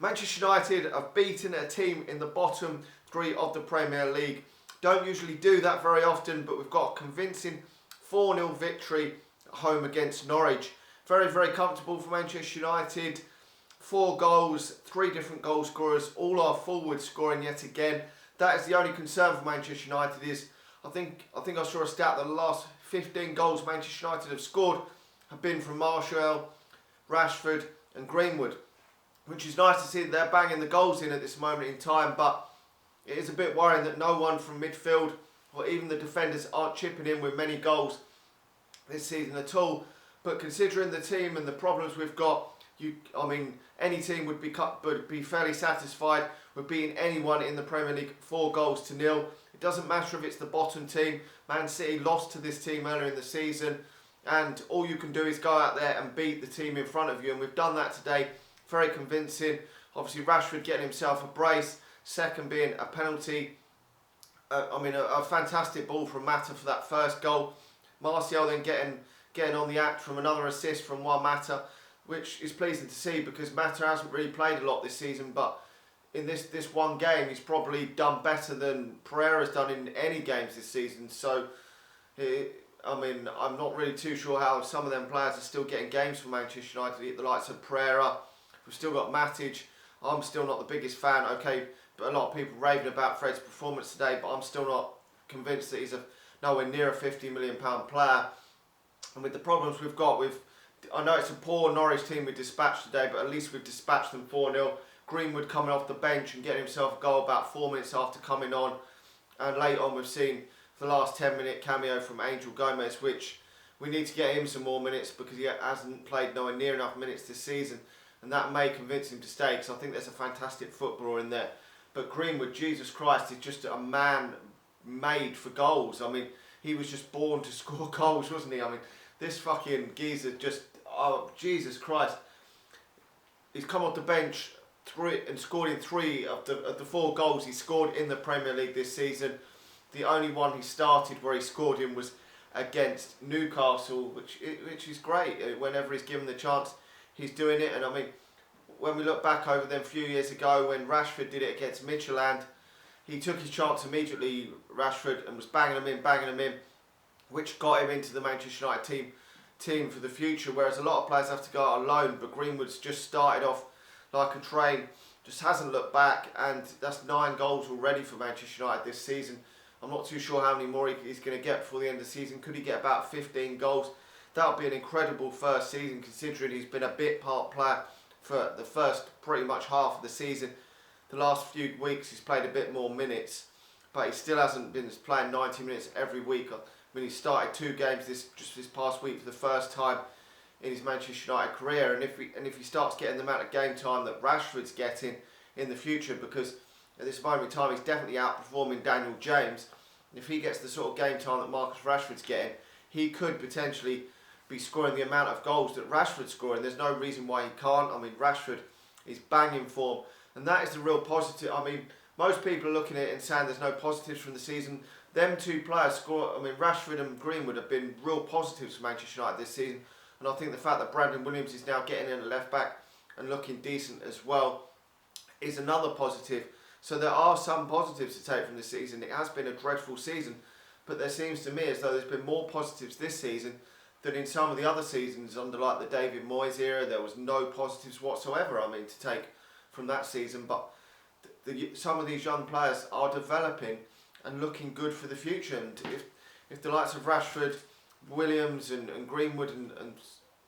Manchester United have beaten a team in the bottom three of the Premier League. Don't usually do that very often, but we've got a convincing 4-0 victory at home against Norwich. Very, very comfortable for Manchester United. 4 goals, 3 different goal scorers, all our forwards scoring yet again. That is the only concern for Manchester United. I think I saw a stat that the last 15 goals Manchester United have scored have been from Martial, Rashford and Greenwood, which is nice to see that they're banging the goals in at this moment in time, but it is a bit worrying that no one from midfield or even the defenders aren't chipping in with many goals this season at all. But considering the team and the problems we've got, any team would be fairly satisfied with beating anyone in the Premier League 4-0. It doesn't matter if it's the bottom team. Man City lost to this team earlier in the season, and all you can do is go out there and beat the team in front of you, and we've done that today. Very convincing. Obviously Rashford getting himself a brace, second being a penalty. A fantastic ball from Mata for that first goal. Martial then getting on the act from another assist from Juan Mata, which is pleasing to see because Mata hasn't really played a lot this season, but in this one game he's probably done better than Pereira's done in any games this season. So I'm not really too sure how some of them players are still getting games for Manchester United, the likes of Pereira. We've still got Matic. I'm still not the biggest fan, okay, but a lot of people raving about Fred's performance today, but I'm still not convinced that he's nowhere near a £50 million player. And with the problems we've got I know it's a poor Norwich team we dispatched today, but at least we've dispatched them 4-0. Greenwood coming off the bench and getting himself a goal about 4 minutes after coming on. And late on we've seen the last 10-minute cameo from Angel Gomez, which we need to get him some more minutes because he hasn't played nowhere near enough minutes this season. And that may convince him to stay because I think there's a fantastic footballer in there. But Greenwood, Jesus Christ, is just a man made for goals. He was just born to score goals, wasn't he? This fucking geezer just, oh, Jesus Christ. He's come off the bench and scored in 3 of the 4 goals he scored in the Premier League this season. The only one he started where he scored in was against Newcastle, which is great. Whenever he's given the chance, he's doing it. And when we look back over them a few years ago when Rashford did it against Midtjylland, he took his chance immediately, Rashford, and was banging them in, which got him into the Manchester United team for the future, whereas a lot of players have to go out alone, but Greenwood's just started off like a train, just hasn't looked back, and that's 9 goals already for Manchester United this season. I'm not too sure how many more he's going to get before the end of the season. Could he get about 15 goals? That would be an incredible first season, considering he's been a bit part player for the first pretty much half of the season. The last few weeks he's played a bit more minutes, but he still hasn't been playing 90 minutes every week. He started 2 games this past week for the first time in his Manchester United career, and if he starts getting the amount of game time that Rashford's getting in the future, because at this moment in time he's definitely outperforming Daniel James, and if he gets the sort of game time that Marcus Rashford's getting, he could potentially be scoring the amount of goals that Rashford's scoring. There's no reason why he can't. Rashford is banging form, and that is the real positive. Most people are looking at it and saying there's no positives from the season. Them 2 players score. Rashford and Greenwood have been real positives for Manchester United this season, and I think the fact that Brandon Williams is now getting in at left back and looking decent as well is another positive. So there are some positives to take from this season. It has been a dreadful season, but there seems to me as though there's been more positives this season than in some of the other seasons under like the David Moyes era. There was no positives whatsoever, to take from that season. But some of these young players are developing and looking good for the future. And if the likes of Rashford, Williams and Greenwood and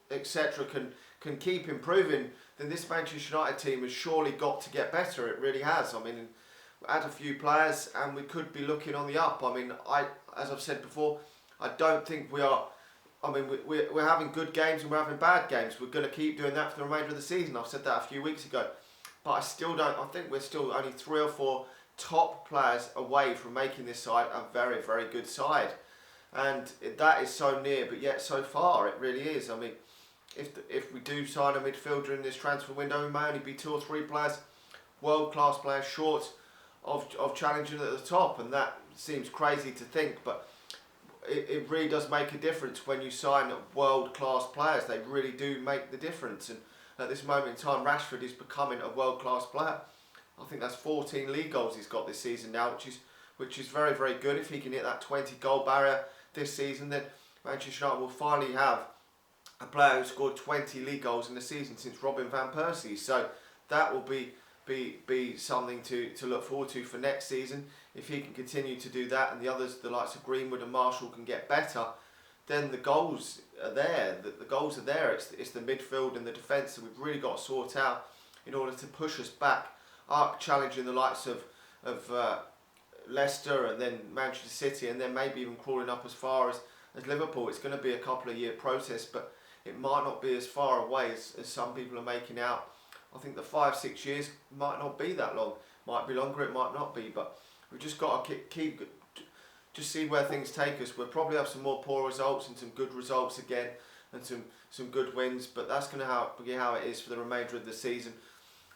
etc. can keep improving, then this Manchester United team has surely got to get better. It really has. We add a few players and we could be looking on the up. As I've said before, I don't think we are. We're having good games and we're having bad games. We're going to keep doing that for the remainder of the season. I've said that a few weeks ago. But I think we're still only 3 or 4 top players away from making this side a very, very good side. And that is so near, but yet so far, it really is. If we do sign a midfielder in this transfer window, we may only be 2 or 3 players, world-class players, short of challenging at the top. And that seems crazy to think, but it really does make a difference when you sign world-class players. They really do make the difference. And at this moment in time, Rashford is becoming a world-class player. I think that's 14 league goals he's got this season now, which is very, very good. If he can hit that 20 goal barrier this season, then Manchester United will finally have a player who scored 20 league goals in the season since Robin van Persie. So that will be something to look forward to for next season. If he can continue to do that, and the others, the likes of Greenwood and Marshall, can get better, then the goals are there. The goals are there. It's the midfield and the defence that we've really got to sort out in order to push us back up, challenging the likes of Leicester and then Manchester City, and then maybe even crawling up as far as Liverpool. It's going to be a couple of year process, but it might not be as far away as some people are making out. I think the 5-6 years might not be that long. Might be longer, it might not be, but we've just got to keep just see where things take us. We'll probably have some more poor results and some good results again, and some good wins, but that's going to be how it is for the remainder of the season.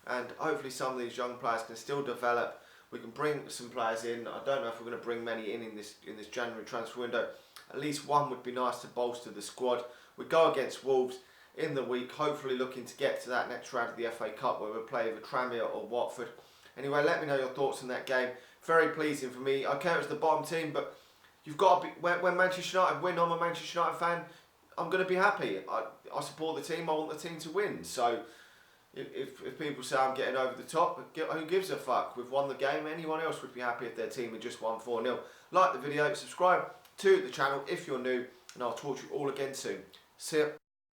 And hopefully some of these young players can still develop. We can bring some players in. I don't know if we're going to bring many in this January transfer window. At least one would be nice to bolster the squad. We go against Wolves in the week, hopefully looking to get to that next round of the FA Cup where we'll play with Tranmere or Watford. Anyway, let me know your thoughts on that game. Very pleasing for me. Okay, it was the bottom team, but you've got to be, when Manchester United win, I'm a Manchester United fan, I'm going to be happy. I support the team, I want the team to win. So if people say I'm getting over the top, who gives a fuck? We've won the game. Anyone else would be happy if their team had just won 4-0. Like the video, subscribe to the channel if you're new, and I'll talk to you all again soon. See ya.